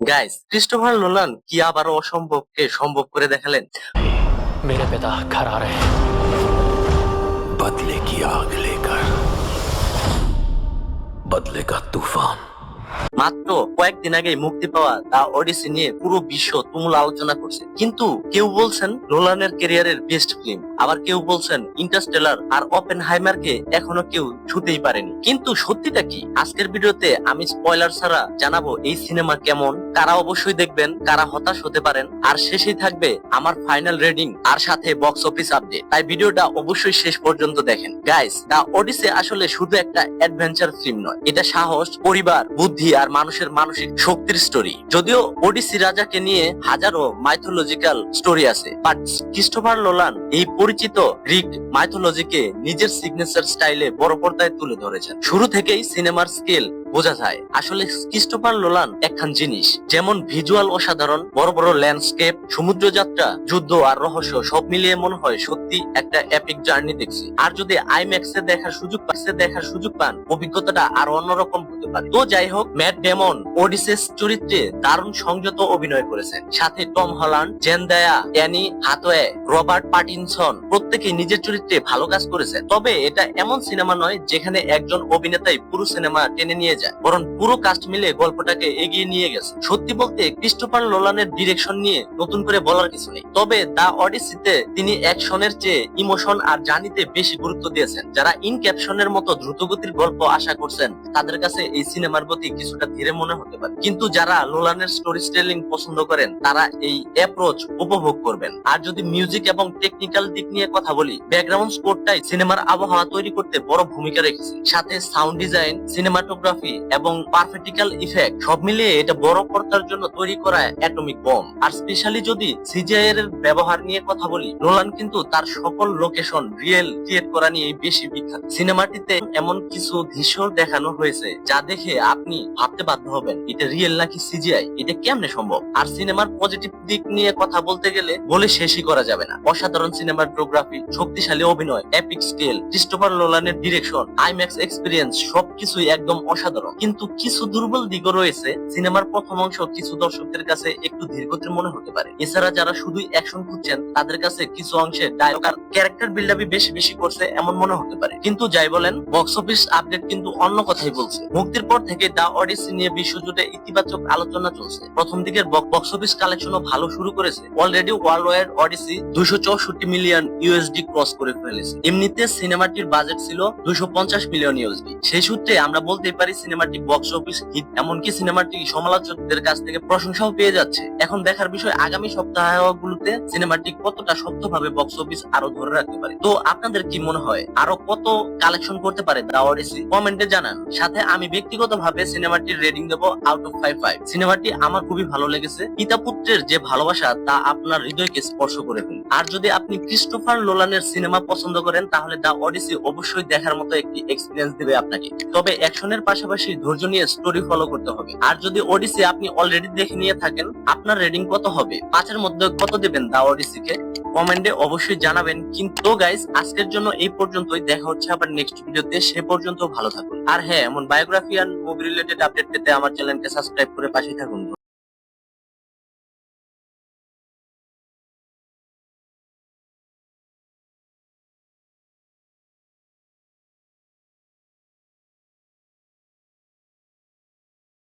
Guys, Christopher Nolan কি আবারও অসম্ভবকে সম্ভব করে দেখালেন। मेरे पिता घर आ रहे हैं। बदले की आग लेकर बदले का तूफान। মাত্র কয়েকদিন আগে মুক্তি পাওয়া দা ওডিসি নিয়ে পুরো বিশ্ব তুমুল আলোচনা করছে, কিন্তু কেউ বলছেন নোলানের ক্যারিয়ারের বেস্ট ফিল্ম, আবার কেউ বলছেন ইন্টারস্টেলার আর ওপেনহাইমারকে এখনো কেউ ছুতেই পারেনি। কিন্তু সত্যিটা কি? আজকের ভিডিওতে আমি স্পয়লার ছাড়া জানাবো এই সিনেমা কেমন, কারা অবশ্যই দেখবেন, কারা হতাশ হতে পারেন, আর শেষেই থাকবে আমার ফাইনাল রেটিং আর সাথে বক্স অফিস আপডেট। তাই ভিডিওটা অবশ্যই শেষ পর্যন্ত দেখেন। গাইস, দা ওডিসি আসলে শুধু একটা অ্যাডভেঞ্চার ফিল্ম নয়, এটা সাহস, পরিবার, বুদ্ধি আর মানুষের মানসিক শক্তির স্টোরি। যদিও ওডিসি রাজাকে নিয়ে হাজারো মাইথোলজিক্যাল স্টোরি আছে, বাট ক্রিস্টোফার নোলান এই পরিচিত গ্রিক মাইথোলজিকে নিজের সিগনেচার স্টাইলে বড় পর্দায় তুলে ধরেছেন। শুরু থেকেই সিনেমার স্কেল বোঝা যায় আসলে ক্রিস্টোফার নোলান একখান জিনিস, যেমন ভিজুয়াল অসাধারণ, বড় বড় ল্যান্ডস্কেপ, সমুদ্র যাত্রা, যুদ্ধ আর রহস্য সব মিলিয়ে মনে হয় সত্যি একটা এপিক জার্নি দেখছি। আর যদি আইম্যাক্স এ দেখার সুযোগ পান, অভিজ্ঞতাটা আরো অন্যরকম হতে পারে। তো যাই হোক, ম্যাট ডেমন ওডিসেস চরিত্রে দারুণ সংযত অভিনয় করেছেন, সাথে টম হল্যান্ড, জেন্দায়া, অ্যানি হাথওয়ে, রবার্ট পাটিনসন প্রত্যেকেই নিজের চরিত্রে ভালো কাজ করেছেন। তবে এটা এমন সিনেমা নয় যেখানে একজন অভিনেতাই পুরো সিনেমা টেনে নিয়ে যায়, বরং পুরো কাস্ট মিলে গল্পটাকে এগিয়ে নিয়ে গেছে। সত্যি বলতে ক্রিস্টোফার নোলানের ডিরেকশন নিয়ে নতুন করে বলার কিছু নেই, তবে দা অডিসিতে তিনি অ্যাকশনের চেয়ে ইমোশন আর জার্নিতে বেশি গুরুত্ব দিয়েছেন। যারা ইন ক্যাপশনের মতো দ্রুতগতির গল্প আশা করছেন তাদের কাছে এই সিনেমার প্রতি কিছুটা ধীরে মনে হতে পারে, কিন্তু যারা নোলানের স্টোরি টেলিং পছন্দ করেন তারা এই অ্যাপ্রোচ উপভোগ করবেন। আর যদি মিউজিক এবং টেকনিক্যাল দিক নিয়ে কথা বলি, ব্যাকগ্রাউন্ড স্কোরটাই সিনেমার আবহাওয়া তৈরি করতে বড় ভূমিকা রেখেছে, সাথে সাউন্ড ডিজাইন, সিনেমাটোগ্রাফি এবং পারফেক্টিক্যাল ইফেক্ট সব মিলিয়ে এটা বড় পর্দার জন্য তৈরি করা অ্যাটমিক বম। আর স্পেশালি যদি সিজিআই এর ব্যবহার নিয়ে কথা বলি, নোলান কিন্তু তার সকল লোকেশন রিয়েল ক্রিয়েট করা নিয়ে বেশি বিখ্যাত। সিনেমাটিতে এমন কিছু দৃশ্য দেখানো হয়েছে যা দেখে আপনি ভাবতে বাধ্য হবেন এটা রিয়েল নাকি সিজিআই, এটা কেমনে সম্ভব। আর সিনেমার পজিটিভ দিক নিয়ে কথা বলতে গেলে বলে শেষই করা যাবে না। অসাধারণ সিনেমাটোগ্রাফি, শক্তিশালী অভিনয়, এপিক স্কেল, ক্রিস্টোফার নোলানের ডিরেকশন, আইম্যাক্স এক্সপিরিয়েন্স সবকিছুই একদম অসাধারণ। কিন্তু কিছু দুর্বল দিকও রয়েছে। সিনেমার প্রথম অংশ কিছু দর্শকদের কাছে একটু ধীরগতির মনে হতে পারে। এছাড়া যারা শুধুই অ্যাকশন খুঁজছেন তাদের কাছে কিছু অংশে ডায়লগ আর ক্যারেক্টার বিল্ডআপই বেশি করছে এমন মনে হতে পারে। কিন্তু যাই বলেন, বক্স অফিস আপডেট কিন্তু অন্য কথাই বলছে। মুক্তির পর থেকে দা অডিসি নিয়ে বিশ্বজুড়ে ইতিবাচক আলোচনা চলছে। প্রথম দিকের বক্স অফিস কালেকশনও ভালো শুরু করেছে। Already world wide Odyssey 264 million USD cross করে ফেলেছে। এমনিতে সিনেমাটির বাজেট ছিল 250 মিলিয়ন ইউএসডি। সেই সূত্রে আমরা বলতেই পারি সিনেমাটি বক্স অফিস হিট। এমনকি সিনেমাটি সমালোচকদের কাছ থেকে প্রশংসাও পেয়ে যাচ্ছে। এখন দেখার বিষয় আগামী সপ্তাহগুলোতে সিনেমাটি কতটা শক্তভাবে বক্স অফিস আরো ধরে রাখতে পারে। তো আপনাদের কি মনে হয় আরো কত কালেকশন করতে পারে দা অডিসি? কমেন্টে জানান। সাথে আমি ব্যক্তিগতভাবে সিনেমাটির রেটিং দেব আউট অফ 5। সিনেমাটি আমার খুবই ভালো লেগেছে। পিতা পুত্রের যে ভালোবাসা তা আপনার হৃদয়কে স্পর্শ করে ফেলে। আর যদি আপনি ক্রিস্টোফার নোলানের সিনেমা পছন্দ করেন তাহলে দা অডিসি অবশ্যই দেখার মতো একটি এক্সপিরিয়েন্স দিবে আপনাকে। তবে অ্যাকশনের পাশাপাশি ধৈর্য নিয়ে স্টোরি ফলো করতে হবে। আর যদি ওডিসি আপনি অলরেডি দেখে নিয়ে থাকেন, আপনার রেটিং কত হবে? 5 এর মধ্যে কত দিবেন দা অডিসিকে? কমেন্টে অবশ্যই জানাবেন। কিন্তু গাইস, আজকের জন্য এই পর্যন্তই। দেখা হচ্ছে আবার নেক্সট ভিডিওতে। সে পর্যন্ত ভালো থাকুন। আর হ্যাঁ, এমন বায়োগ্রাফি আর মুভি রিলেটেড আপডেট পেতে আমার চ্যানেলকে সাবস্ক্রাইব করে পাশে থাকুন।